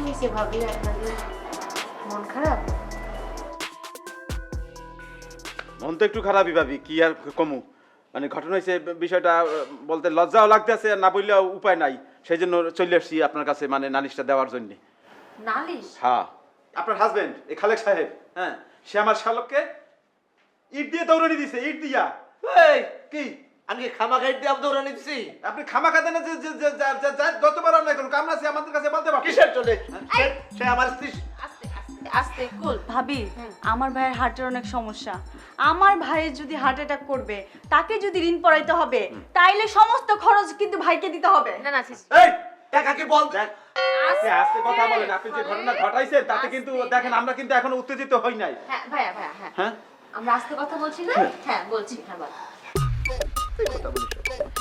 হয়েছে ভাবি আপনাদের মন খারাপ? মন তো একটু খারাপই ভাবি, কি আর কমু। মানে ঘটনা হয়েছে, বিষয়টা বলতে লজ্জাও লাগতেছে, আর না বললেও উপায় নাই। সেই জন্য চলে আসছি আপনার কাছে, মানে নালিশটা দেওয়ার জন্য। নালিশ? হ্যাঁ, আপনার হাজবেন্ড এই খালেক সাহেব, হ্যাঁ, সে আমার শালককে ইট দিয়ে দৌড়ানি দিছে, ইট দিয়া। এই কি আমি কি খামাখাই দিয়ে দৌড়ানি দিছি? আপনি খামাখা দেন যে যতবার অন্যায় করুন, কামনা আছে আমাদের কাছে বলতে পারবেন। কিসের চলে? সে আমার স্ত্রী। আস্তে আস্তে আস্তে কুল। ভাবি আমার ভাইয়ের হার্টের অনেক সমস্যা। আমার ভাইয়ের যদি হার্ট অ্যাটাক করবে, তাকে যদি ঋণ পড়াইতে হবে, তাইলে সমস্ত খরচ কিন্তু ভাইকে দিতে হবে। না না এই টাকা কি বল? আস্তে আস্তে কথা বলেন। আপনি যে ঘটনা ঘটাইছেন তাতে কিন্তু দেখেন আমরা কিন্তু এখনো উত্তেজিত হই নাই। হ্যাঁ ভাইয়া ভাইয়া হ্যাঁ হ্যাঁ, আমরা আস্তে কথা বলছি না? হ্যাঁ বলছি, হ্যাঁ বল।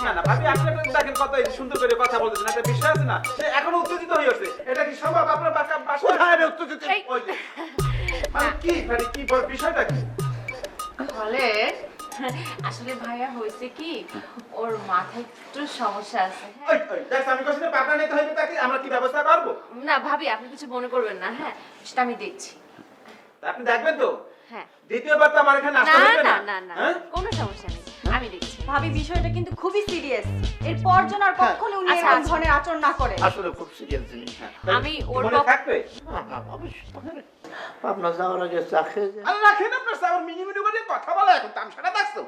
না না ভাবি, আপনি দেখেন কত সুন্দর করে কথা বলতেছেন, একটা বিষয় আছে না, সে এখনো উত্তেজিত হয়ে আছে। এটা কি সম্ভব আপনার বাসায়? কোথায় রে উত্তেজিত? ওই যে, মানে কি মানে কি বিষয়টা কি? বলে আসলে ভাইয়া হয়েছে কি, ওর মাথায় একটু সমস্যা আছে। ওই দেখ, আমি কোথায় পাটা নিতে হইবে, তাকে আমরা কি ব্যবস্থা করব? না ভাবি আপনি কিছু মনে করবেন না, হ্যাঁ সেটা আমি দেখছি। তা আপনি দেখবেন তো? হ্যাঁ দ্বিতীয়বার তো আমার এখানে না আসতে হইবে না না। না না হ্যাঁ? কোনো সমস্যা নেই, আমি দেখছি। ভাবি বিষয়টা কিন্তু খুবই সিরিয়াস। এরপর যেন আর কখনো উনি আচ্ছা, এরকম আচ্ছা। ধরনের আচরণ না করে। আসলে খুব সিরিয়াস জিনিস। আমি ওর মনে থাকবে? অবশ্যই। আপনার যাওয়ার আগে চা খেয়ে যায়। আরে রাখেন আপনার সামনে মিনিমিনি করে কথা বলা, এখন তামসাটা দেখছো?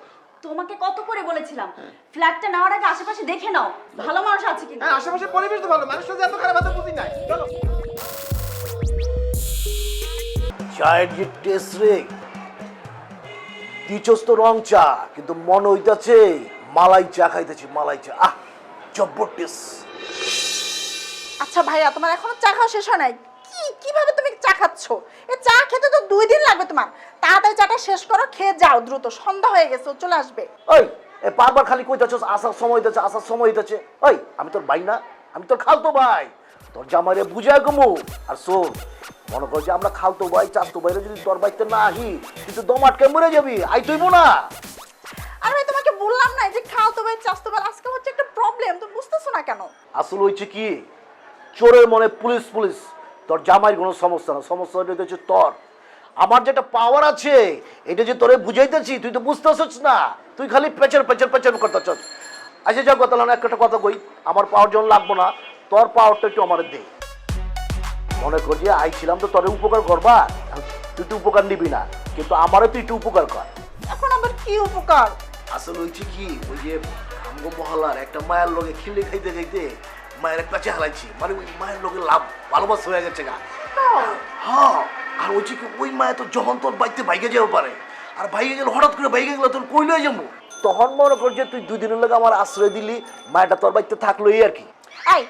তোমাকে কত করে বলেছিলাম ফ্ল্যাটটা নেওয়ার আগে আশেপাশে দেখে নাও, ভালো মানুষ আছে কিনা। হ্যাঁ, আশেপাশে পরিবেশ তো ভালো, মানুষটা যে এত খারাপ আছে বুঝি নাই। চলো। চায়ের যে টেস্ট রে, দিছস তো রং চা, কিন্তু মনে হইতাছে মালাই চা খাইতেছি, মালাই চা। আহ, জব্বর টেস্ট। আচ্ছা ভাইয়া, তোমার এখনো চা খাওয়া শেষ হয় নাই? কিভাবে তুমি চা খাচ্ছ? এই চা খেতে তো 2 দিন লাগবে তোমার। তাড়াতাড়ি চাটা শেষ করো, খেয়ে যাও দ্রুত, সন্ধ্যা হয়ে গেছে, ও চলে আসবে। ওই এ বারবার খালি কইতাছস আসার সময় হইতাছে, আসার সময় হইতাছে। ওই আমি তোর ভাই না, আমি তোর খালতো ভাই, তোর জামাইরে বুঝায় কমু। আর শোন, মনে কর যে আমরা খালতো ভাই চাচতো ভাইরা যদি তোর বাড়িতে না আহি, তুই তো দম আটকে মরে যাবি, আই তুইব না। আর ভাই তোমাকে বললাম না যে খাওতো ভাই চাচতো ভাই আজকে হচ্ছে একটা প্রবলেম, তুমি বুঝতেছো না কেন? আসলে হয়েছে কি, চোরের মনে পুলিশ পুলিশ। তোর জামাইয়ের কোনো সমস্যা না, সমস্যা হচ্ছে তোর। আমার যেটা পাওয়ার আছে এটা যে তোরে বুঝাইতেছি, তুই তো বুঝতেছিস না, তুই খালি পেচর পেচর পেচর করতেছ। আচ্ছা যা কথা না, একটা কথা কই, আমার পাওয়ার জন্য লাগবো না, তোর পাওয়ারটা একটু আমার দে। মনে কর যে আইছিলাম তো তোরে উপকার করবা, তুই তো উপকার নিবি না, কিন্তু আমারও তুই একটু উপকার কর। এখন আবার কি উপকার? আসলে হয়েছে কি, ওই যে আমগো মহলার একটা মায়ের লোকে খিলে খাইতে খাইতে মায়ের এক পাচে হালাইছি, মানে ওই মায়ের লোকের লাভ ভালোবাসা হয়ে গেছে গা। হ্যাঁ, আর ওই কি ওই মায়ের তো যখন তোর বাড়িতে বাইকে যাবো পারে, আর বাইকে গেলে হঠাৎ করে বাইকে গেলে তোর কই লয়ে যাবো, তখন মনে কর যে তুই 2 দিনের লোক আমার আশ্রয় দিলি, মায়েরটা তোর বাড়িতে থাকলো এই আর কি। এই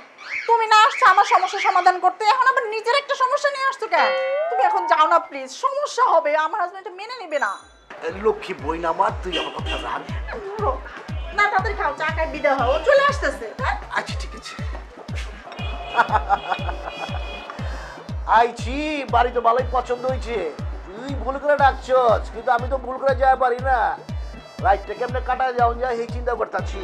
তুমি না আসছো আমার সমস্যা সমাধান করতে, এখন আবার নিজের একটা সমস্যা নিয়ে আসছো কেন? তুমি এখন যাও না প্লিজ, সমস্যা হবে, আমার হাজবেন্ড মেনে নেবে না। লক্ষ্মী বই না আমার, তুই আমার কথা রাখ। না তাড়াতাড়ি খাও, চা খাই বিদায় হও, ও চলে আসতেছে। হ্যাঁ আচ্ছা ঠিক আছে। আইছি, বাড়ি তো ভালোই পছন্দ হয়েছে। তুই ভুল করে ডাকছস, কিন্তু আমি তো ভুল করে যাওয়া পারি না। রাইটটা কেমনে কাটা যাও যায় এই চিন্তা করতেছি।